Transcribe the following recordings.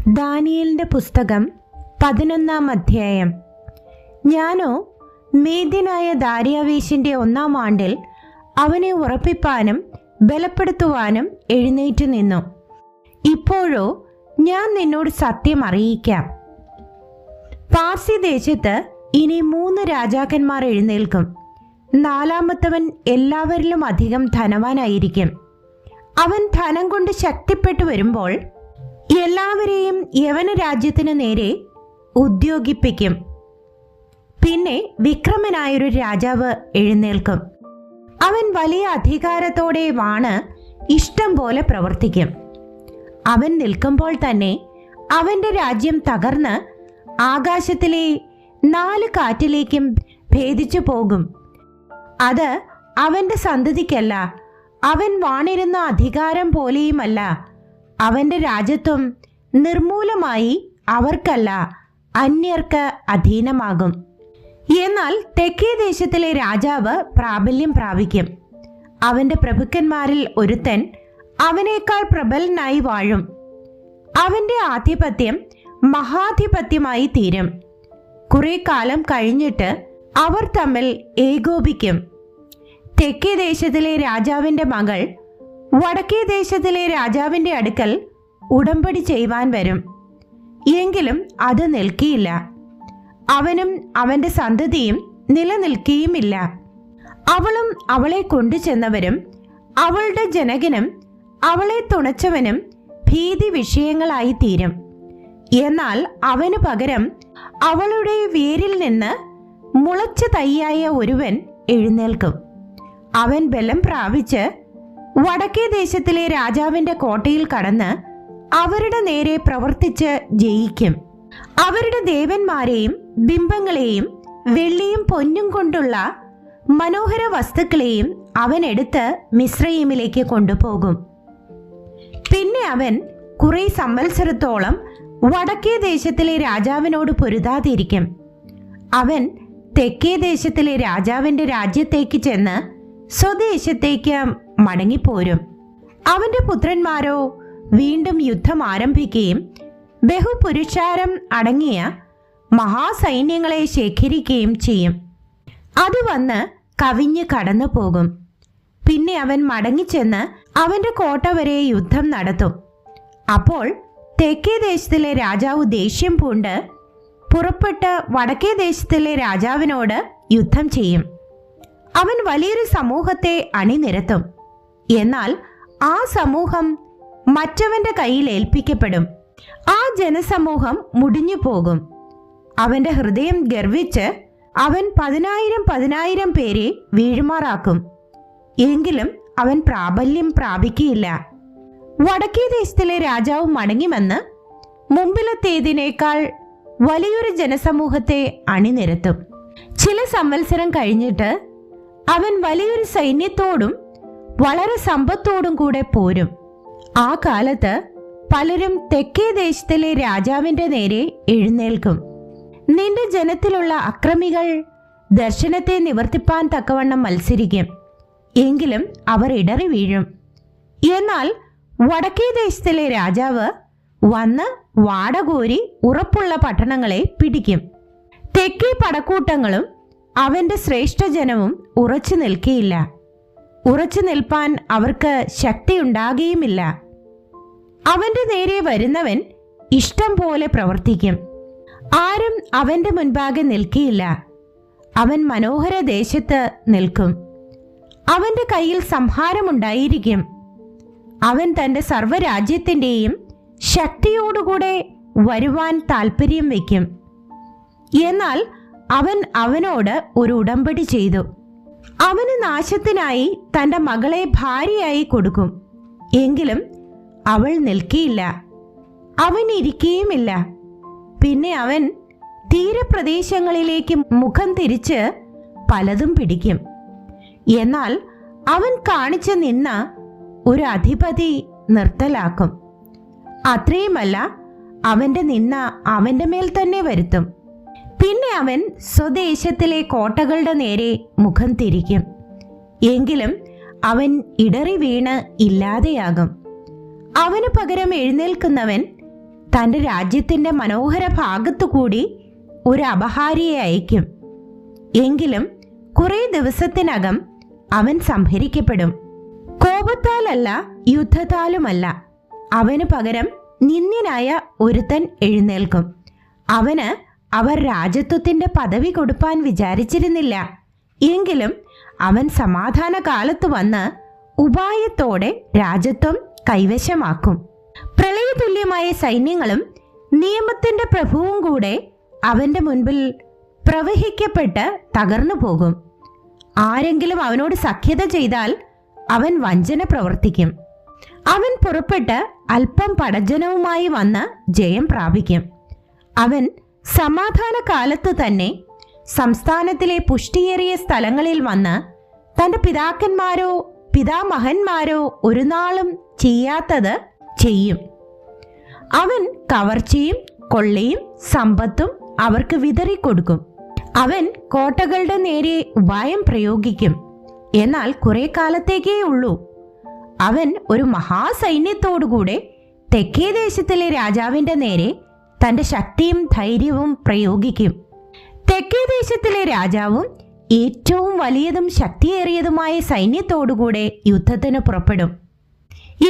ദാനിയേലിന്റെ പുസ്തകം 11-ാം അധ്യായം. ഞാനോ മേദ്യനായ ദാര്യാവേശിന്റെ 1-ാം ആണ്ടിൽ അവനെ ഉറപ്പിപ്പാനും ബലപ്പെടുത്തുവാനും എഴുന്നേറ്റ് നിന്നു. ഇപ്പോഴോ ഞാൻ നിന്നോട് സത്യം അറിയിക്കാം. പാർസി ദേശത്ത് ഇനി 3 രാജാക്കന്മാർ എഴുന്നേൽക്കും. 4-മത്തവൻ എല്ലാവരിലും അധികം ധനവാനായിരിക്കും. അവൻ ധനം കൊണ്ട് ശക്തിപ്പെട്ടു വരുമ്പോൾ എല്ലാവരെയും യവന രാജ്യത്തിനു നേരെ ഉദ്യോഗിപ്പിക്കും. പിന്നെ വിക്രമനായൊരു രാജാവ് എഴുന്നേൽക്കും. അവൻ വലിയ അധികാരത്തോടെ വാണ് ഇഷ്ടം പോലെ പ്രവർത്തിക്കും. അവൻ നിൽക്കുമ്പോൾ തന്നെ അവന്റെ രാജ്യം തകർന്ന് ആകാശത്തിലെ 4 കാറ്റിലേക്കും ഭേദിച്ചു പോകും. അത് അവന്റെ സന്തതിക്കല്ല, അവൻ വാണിരുന്ന അധികാരം പോലെയുമല്ല. അവന്റെ രാജ്യത്വം നിർമൂലമായി അവർക്കല്ല, അന്യർക്ക് അധീനമാകും. എന്നാൽ തെക്കേ ദേശത്തിലെ രാജാവ് പ്രാബല്യം പ്രാപിക്കും. അവന്റെ പ്രഭുക്കന്മാരിൽ ഒരുത്തൻ അവനേക്കാൾ പ്രബലനായി വാഴും. അവന്റെ ആധിപത്യം മഹാധിപത്യമായി തീരും. കുറെ കാലം കഴിഞ്ഞിട്ട് അവർ തമ്മിൽ ഏകോപിക്കും. തെക്കേ ദേശത്തിലെ രാജാവിന്റെ മകൾ വടക്കേ ദേശത്തിലെ രാജാവിന്റെ അടുക്കൽ ഉടമ്പടി ചെയ്യുവാൻ വരും. എങ്കിലും അത് നിൽക്കിയില്ല. അവനും അവന്റെ സന്തതിയും നിലനിൽക്കുകയുമില്ല. അവളും അവളെ കൊണ്ടുചെന്നവരും അവളുടെ ജനകനും അവളെ തുണച്ചവനും ഭീതി വിഷയങ്ങളായി തീരും. എന്നാൽ അവനു പകരം അവളുടെ വേരിൽ നിന്ന് മുളച്ച തൈയായ ഒരുവൻ എഴുന്നേൽക്കും. അവൻ ബലം പ്രാപിച്ച് വടക്കേ ദേശത്തിലെ രാജാവിന്റെ കോട്ടയിൽ കടന്ന് അവരുടെ നേരെ പ്രവർത്തിച്ച് ജയിക്കും. അവരുടെ ദേവന്മാരെയും ബിംബങ്ങളെയും വെള്ളിയും പൊന്നും കൊണ്ടുള്ള മനോഹര വസ്തുക്കളെയും അവൻ എടുത്ത് മിസ്രയീമിലേക്ക് കൊണ്ടുപോകും. പിന്നെ അവൻ കുറെ സംവത്സരത്തോളം വടക്കേ ദേശത്തിലെ രാജാവിനോട് പൊരുതാതിരിക്കും. അവൻ തെക്കേ ദേശത്തിലെ രാജാവിന്റെ രാജ്യത്തേക്ക് ചെന്ന് സ്വദേശത്തേക്ക് മടങ്ങിപ്പോരും. അവന്റെ പുത്രന്മാരോ വീണ്ടും യുദ്ധം ആരംഭിക്കുകയും ബഹുപുരുഷാരം അടങ്ങിയ മഹാസൈന്യങ്ങളെ ശേഖരിക്കുകയും ചെയ്യും. അത് വന്ന് കവിഞ്ഞ് കടന്നു പോകും. പിന്നെ അവൻ മടങ്ങിച്ചെന്ന് അവന്റെ കോട്ട വരെ യുദ്ധം നടത്തും. അപ്പോൾ തെക്കേ ദേശത്തിലെ രാജാവ് ദേഷ്യം പൂണ്ട് പുറപ്പെട്ട് വടക്കേ ദേശത്തിലെ രാജാവിനോട് യുദ്ധം ചെയ്യും. അവൻ വലിയൊരു സമൂഹത്തെ അണിനിരത്തും. എന്നാൽ ആ സമൂഹം മറ്റവന്റെ കയ്യിൽ ഏൽപ്പിക്കപ്പെടും. ആ ജനസമൂഹം മുടിഞ്ഞു പോകും. അവന്റെ ഹൃദയം ഗർവിച്ച് അവൻ 10,000 പേരെ വീഴുമാറാക്കും. എങ്കിലും അവൻ പ്രാബല്യം പ്രാപിക്കുകയില്ല. വടക്കേ ദേശത്തിലെ രാജാവ് മടങ്ങിവന്ന് മുമ്പിലത്തേതിനേക്കാൾ വലിയൊരു ജനസമൂഹത്തെ അണിനിരത്തും. ചില സംവത്സരം കഴിഞ്ഞിട്ട് അവൻ വലിയൊരു സൈന്യത്തോടും വളരെ സമ്പത്തോടും കൂടെ പോരും. ആ കാലത്ത് പലരും തെക്കേ ദേശത്തിലെ രാജാവിന്റെ നേരെ എഴുന്നേൽക്കും. നിന്റെ ജനത്തിലുള്ള അക്രമികൾ ദർശനത്തെ നിവർത്തിപ്പാൻ തക്കവണ്ണം മത്സരിക്കും. എങ്കിലും അവർ ഇടറി വീഴും. എന്നാൽ വടക്കേ ദേശത്തിലെ രാജാവ് വന്ന് വാടകോരി ഉറപ്പുള്ള പട്ടണങ്ങളെ പിടിക്കും. തെക്കേ പടക്കൂട്ടങ്ങളും അവന്റെ ശ്രേഷ്ഠജനവും ഉറച്ചു നിൽക്കുകയില്ല. ഉറച്ചു നിൽപ്പാൻ അവർക്ക് ശക്തിയുണ്ടാകുകയുമില്ല. അവന്റെ നേരെ വരുന്നവൻ ഇഷ്ടം പോലെ പ്രവർത്തിക്കും. ആരും അവന്റെ മുൻപാകെ നിൽക്കുകയില്ല. അവൻ മനോഹര ദേശത്ത് നിൽക്കും. അവന്റെ കയ്യിൽ സംഹാരമുണ്ടായിരിക്കും. അവൻ തന്റെ സർവ്വരാജ്യത്തിന്റെയും ശക്തിയോടുകൂടെ വരുവാൻ താല്പര്യം വയ്ക്കും. എന്നാൽ അവൻ അവനോട് ഒരു ഉടമ്പടി ചെയ്തു. അവന് നാശത്തിനായി തന്റെ മകളെ ഭാര്യയായി കൊടുക്കും. എങ്കിലും അവൾ നിൽക്കിയില്ല, അവൻ ഇരിക്കുകയുമില്ല. പിന്നെ അവൻ തീരപ്രദേശങ്ങളിലേക്ക് മുഖം തിരിച്ച് പലതും പിടിക്കും. എന്നാൽ അവൻ കാണിച്ചു നിന്ന ഒരു അധിപതി നിർത്തലാക്കും. അത്രയുമല്ല, അവന്റെ നിന്ന അവന്റെ മേൽ തന്നെ വരുത്തും. പിന്നെ അവൻ സ്വദേശത്തിലെ കോട്ടകളുടെ നേരെ മുഖം തിരിക്കും. എങ്കിലും അവൻ ഇടറി വീണ് ഇല്ലാതെയാകും. അവന് പകരം എഴുന്നേൽക്കുന്നവൻ തൻ്റെ രാജ്യത്തിൻ്റെ മനോഹര ഭാഗത്തുകൂടി ഒരു അപഹാരിയെ അയക്കും. എങ്കിലും കുറേ ദിവസത്തിനകം അവൻ സംഹരിക്കപ്പെടും. കോപത്താലല്ല, യുദ്ധത്താലുമല്ല. അവന് പകരം നിന്ദ്യനായ ഒരുത്തൻ എഴുന്നേൽക്കും. അവന് അവർ രാജത്വത്തിൻ്റെ പദവി കൊടുപ്പാൻ വിചാരിച്ചിരുന്നില്ല. എങ്കിലും അവൻ സമാധാന കാലത്ത് വന്ന് ഉപായത്തോടെ രാജത്വം കൈവശമാക്കും. പ്രളയതുല്യമായ സൈന്യങ്ങളും നിയമത്തിൻ്റെ പ്രഭുവും കൂടെ അവൻ്റെ മുൻപിൽ പ്രവഹിക്കപ്പെട്ട് തകർന്നു പോകും. ആരെങ്കിലും അവനോട് സഖ്യത ചെയ്താൽ അവൻ വഞ്ചന പ്രവർത്തിക്കും. അവൻ പുറപ്പെട്ട് അല്പം പടജ്ജനവുമായി വന്ന് ജയം പ്രാപിക്കും. അവൻ സമാധാന കാലത്ത് തന്നെ സംസ്ഥാനത്തിലെ പുഷ്ടിയേറിയ സ്ഥലങ്ങളിൽ വന്ന് തൻ്റെ പിതാമഹന്മാരോ ഒരു നാളും ചെയ്യാത്തത് ചെയ്യും. അവൻ കവർച്ചയും കൊള്ളയും സമ്പത്തും അവർക്ക് വിതറിക്കൊടുക്കും. അവൻ കോട്ടകളുടെ നേരെ ഉപായം പ്രയോഗിക്കും. എന്നാൽ കുറെ കാലത്തേക്കേ ഉള്ളൂ. അവൻ ഒരു മഹാസൈന്യത്തോടുകൂടെ തെക്കേ ദേശത്തിലെ രാജാവിൻ്റെ നേരെ തൻ്റെ ശക്തിയും ധൈര്യവും പ്രയോഗിക്കും. തെക്കേ ദേശത്തിലെ രാജാവും ഏറ്റവും വലിയതും ശക്തിയേറിയതുമായ സൈന്യത്തോടുകൂടെ യുദ്ധത്തിന് പുറപ്പെടും.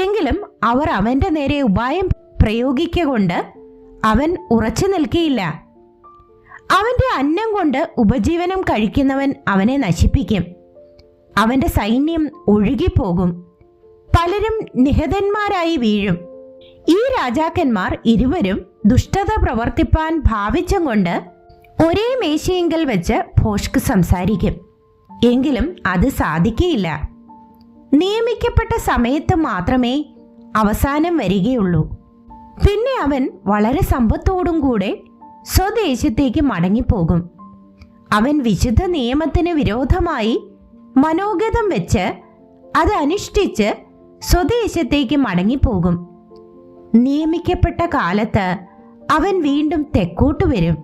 എങ്കിലും അവർ അവൻ്റെ നേരെ ഉപായം പ്രയോഗിക്കൊണ്ട് അവൻ ഉറച്ചു നിൽക്കുകയില്ല. അവൻ്റെ അന്നം കൊണ്ട് ഉപജീവനം കഴിക്കുന്നവൻ അവനെ നശിപ്പിക്കും. അവൻ്റെ സൈന്യം ഒഴുകിപ്പോകും. പലരും നിഹതന്മാരായി വീഴും. ഈ രാജാക്കന്മാർ ഇരുവരും ദുഷ്ടത പ്രവർത്തിപ്പാൻ ഭാവിച്ചും കൊണ്ട് ഒരേ മേശയെങ്കിൽ വെച്ച് ഭോഷ്ക് സംസാരിക്കും. എങ്കിലും അത് സാധിക്കുകയില്ല. നിയമിക്കപ്പെട്ട സമയത്ത് മാത്രമേ അവസാനം വരികയുള്ളൂ. പിന്നെ അവൻ വളരെ സമ്പത്തോടും കൂടെ സ്വദേശത്തേക്ക് മടങ്ങിപ്പോകും. അവൻ വിശുദ്ധ നിയമത്തിന് വിരോധമായി മനോഗതം വെച്ച് അത് അനുഷ്ഠിച്ച് സ്വദേശത്തേക്ക് മടങ്ങിപ്പോകും. നിയമിക്കപ്പെട്ട കാലത്ത് അവൻ വീണ്ടും തെക്കോട്ട് വരും.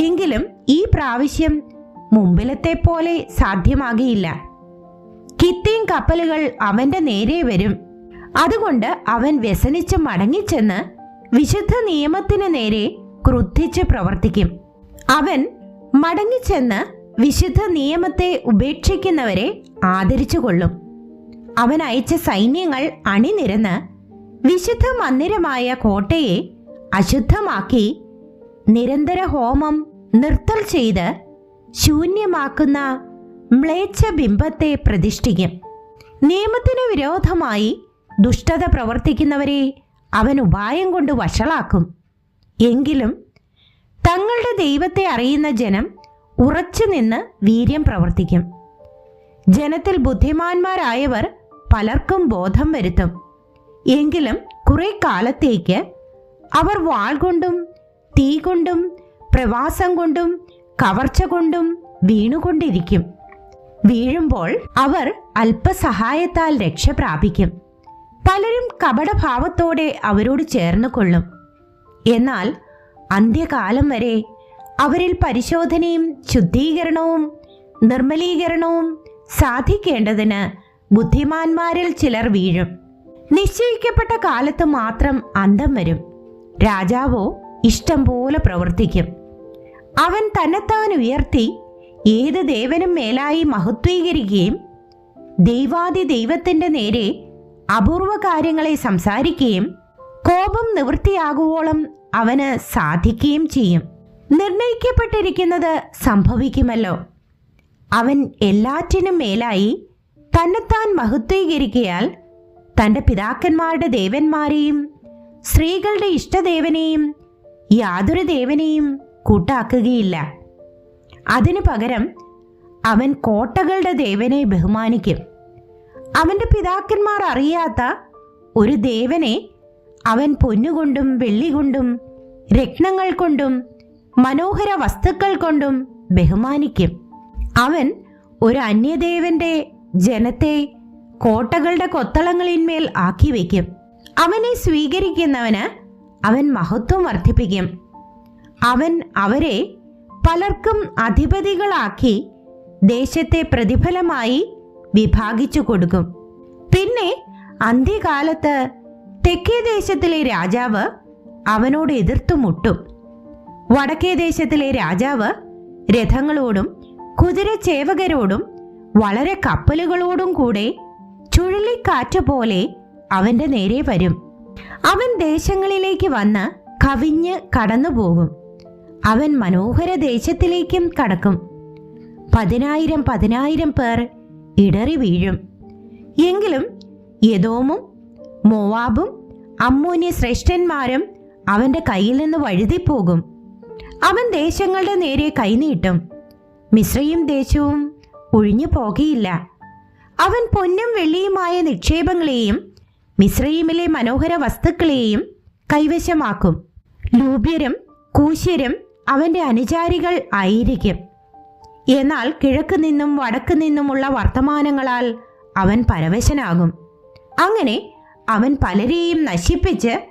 എങ്കിലും ഈ പ്രാവശ്യം മുമ്പിലത്തെ പോലെ സാധ്യമാകില്ല. കിത്തീം കപ്പലുകൾ അവൻ്റെ നേരെ വരും. അതുകൊണ്ട് അവൻ വ്യസനിച്ച് മടങ്ങിച്ചെന്ന് വിശുദ്ധ നിയമത്തിന് നേരെ ക്രുദ്ധിച്ച് പ്രവർത്തിക്കും. അവൻ മടങ്ങിച്ചെന്ന് വിശുദ്ധ നിയമത്തെ ഉപേക്ഷിക്കുന്നവരെ ആദരിച്ചു കൊള്ളും. അവൻ അയച്ച സൈന്യങ്ങൾ അണിനിരന്ന് വിശുദ്ധ മന്ദിരമായ കോട്ടയെ അശുദ്ധമാക്കി നിരന്തര ഹോമം നിർത്തൽ ചെയ്ത് ശൂന്യമാക്കുന്ന മ്ലേച്ഛ ബിംബത്തെ പ്രതിഷ്ഠിക്കും. നിയമത്തിന് വിരോധമായി ദുഷ്ടത പ്രവർത്തിക്കുന്നവരെ അവൻ ഉപായം കൊണ്ട് വഷളാക്കും. എങ്കിലും തങ്ങളുടെ ദൈവത്തെ അറിയുന്ന ജനം ഉറച്ചു നിന്ന് വീര്യം പ്രവർത്തിക്കും. ജനത്തിൽ ബുദ്ധിമാന്മാരായവർ പലർക്കും ബോധം വരുത്തും. എങ്കിലും കുറെ കാലത്തേക്ക് അവർ വാൾ കൊണ്ടും തീ കൊണ്ടും പ്രവാസം കൊണ്ടും കവർച്ച കൊണ്ടും വീണുകൊണ്ടിരിക്കും. വീഴുമ്പോൾ അവർ അല്പസഹായത്താൽ രക്ഷ പ്രാപിക്കും. പലരും കപടഭാവത്തോടെ അവരോട് ചേർന്ന് കൊള്ളും. എന്നാൽ അന്ത്യകാലം വരെ അവരിൽ പരിശോധനയും ശുദ്ധീകരണവും നിർമ്മലീകരണവും സാധിക്കേണ്ടതിന് ബുദ്ധിമാന്മാരിൽ ചിലർ വീഴും. നിശ്ചയിക്കപ്പെട്ട കാലത്ത് മാത്രം അന്തം വരും. രാജാവോ ഇഷ്ടം പോലെ പ്രവർത്തിക്കും. അവൻ തന്നെത്താൻ ഉയർത്തി ഏത് ദേവനും മേലായി മഹത്വീകരിക്കുകയും ദൈവാദി ദൈവത്തിൻ്റെ നേരെ അപൂർവ കാര്യങ്ങളെ സംസാരിക്കുകയും കോപം നിവൃത്തിയാകുവോളം അവന് സാധിക്കുകയും ചെയ്യും. നിർണയിക്കപ്പെട്ടിരിക്കുന്നത് സംഭവിക്കുമല്ലോ. അവൻ എല്ലാറ്റിനും മേലായി തന്നെത്താൻ മഹത്വീകരിക്കയാൽ തൻ്റെ പിതാക്കന്മാരുടെ ദേവന്മാരെയും സ്ത്രീകളുടെ ഇഷ്ടദേവനെയും യാതൊരു ദേവനെയും കൂട്ടാക്കുകയില്ല. അതിനു പകരം അവൻ കോട്ടകളുടെ ദേവനെ ബഹുമാനിക്കും. അവൻ്റെ പിതാക്കന്മാർ അറിയാത്ത ഒരു ദേവനെ അവൻ പൊന്നുകൊണ്ടും വെള്ളി കൊണ്ടും രത്നങ്ങൾ കൊണ്ടും മനോഹര വസ്തുക്കൾ കൊണ്ടും ബഹുമാനിക്കും. അവൻ ഒരു അന്യദേവന്റെ ജനത്തെ കോട്ടകളുടെ കൊത്തളങ്ങളിന്മേൽ ആക്കി വയ്ക്കും. അവനെ സ്വീകരിക്കുന്നവന് അവൻ മഹത്വം വർദ്ധിപ്പിക്കും. അവൻ അവരെ പലർക്കും അധിപതികളാക്കി ദേശത്തെ പ്രതിഫലമായി വിഭാഗിച്ചു കൊടുക്കും. പിന്നെ അന്ത്യകാലത്ത് തെക്കേ ദേശത്തിലെ രാജാവ് അവനോട് എതിർത്തു മുട്ടും. വടക്കേ ദേശത്തിലെ രാജാവ് രഥങ്ങളോടും കുതിരച്ചേവകരോടും വളരെ കപ്പലുകളോടും കൂടെ ചുഴലിക്കാറ്റ് പോലെ അവന്റെ നേരെ വരും. അവൻ ദേശങ്ങളിലേക്ക് വന്ന് കവിഞ്ഞ് കടന്നുപോകും. അവൻ മനോഹര ദേശത്തിലേക്കും കടക്കും. 10,000 പേർ ഇടറി വീഴും. എങ്കിലും യെദോമും മോവാബും അമ്മോന്യ ശ്രേഷ്ഠന്മാരും അവന്റെ കയ്യിൽ നിന്ന് വഴുതിപ്പോകും. അവൻ ദേശങ്ങളുടെ നേരെ കൈനീട്ടും. മിസ്രയീം ദേശവും ഒഴിഞ്ഞു പോകയില്ല. അവൻ പൊന്നും വെള്ളിയുമായ നിക്ഷേപങ്ങളെയും മിസ്രയീമിലെ മനോഹര വസ്തുക്കളെയും കൈവശമാക്കും. ലൂബ്യരും കൂശ്യരും അവന്റെ അനുചാരികൾ ആയിരിക്കും. എന്നാൽ കിഴക്ക് നിന്നും വടക്ക് നിന്നുമുള്ള വർത്തമാനങ്ങളാൽ അവൻ പരവശനാകും. അങ്ങനെ അവൻ പലരെയും നശിപ്പിച്ച്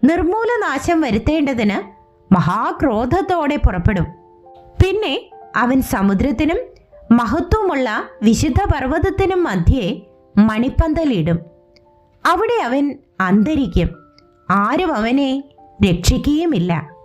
നിർമൂലനാശം വരുത്തേണ്ടതിന് മഹാക്രോധത്തോടെ പുറപ്പെടും. പിന്നെ അവൻ സമുദ്രത്തിനും മഹത്വമുള്ള വിശുദ്ധ പർവ്വതത്തിനും മധ്യേ മണിപ്പന്തലിടും. അവിടെ അവൻ അന്തരിക്കും. ആരും അവനെ രക്ഷിക്കുകയുമില്ല.